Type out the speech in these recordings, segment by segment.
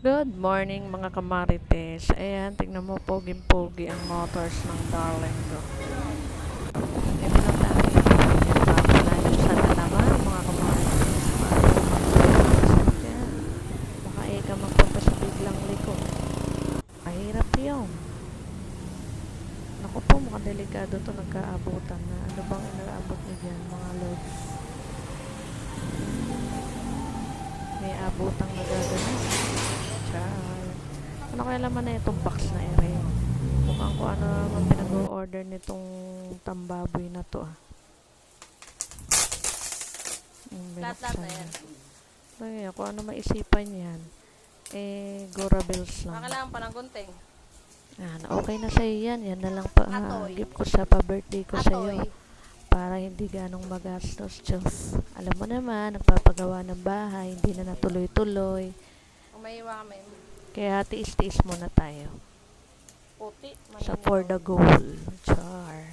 Good morning mga kamarites. Ayan, tignan mo poging-pogi ang motors ng darling ko. E pinuntahan ko yung malayo na naman mga kamarites. Saan ka? Baka ka magpunta sa biglang liko. Mahirap yun. Naku po, mukhang delikado to, nagkaabutan na. Ano bang inaabot niyo dyan mga lods? May abutang nagaganon. Ano kaya laman na itong box na ere? Mukhang ko ano naman pinag-order nitong tambaboy na to Lahat na yan. Kaya kung ano maisipan yan. Gorables lang. Kailangan pa ng gunting. Okay na sa'yo yan. Yan na lang pa. Gift ko sa pa-birthday ko sa'yo. Para hindi ganong magastos. Diyos. Alam mo naman, nagpapagawa ng bahay. Hindi na natuloy-tuloy. Umayiwa kami. Kaya tiis-tiis muna tayo. Puti. Sa for the goal. Char.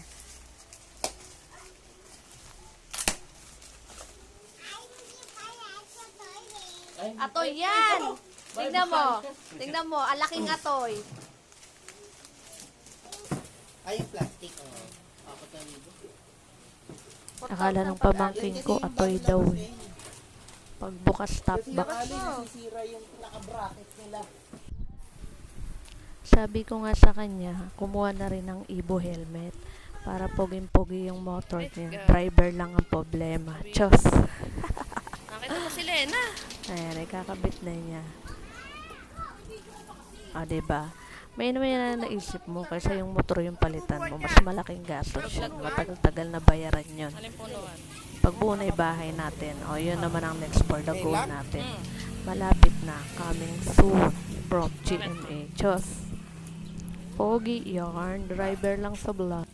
Atoy yan! Tingnan mo. Tingnan mo. Alaking atoy. Ay, yung plastic. Akala ng pamangking ko, atoy daw. Pagbukas top box. Nasisira yung naka-bracket nila. Sabi ko nga sa kanya, kumuha na rin ng Ibo helmet para poging-pogi yung motor niya. Driver lang ang problema. Diyos. Nakita mo si Lena. Ayan, kakabit na niya. Diba? May naman na naisip mo kaysa yung motor yung palitan mo. Mas malaking gastos yun. Matagal-tagal na bayaran yun. Alimpunuan. Pagbuo na ibahay natin. Yun naman ang next for the goal natin. Malapit na. Coming soon from GMA. Diyos. Pogi yarn. Driver lang sa vlog.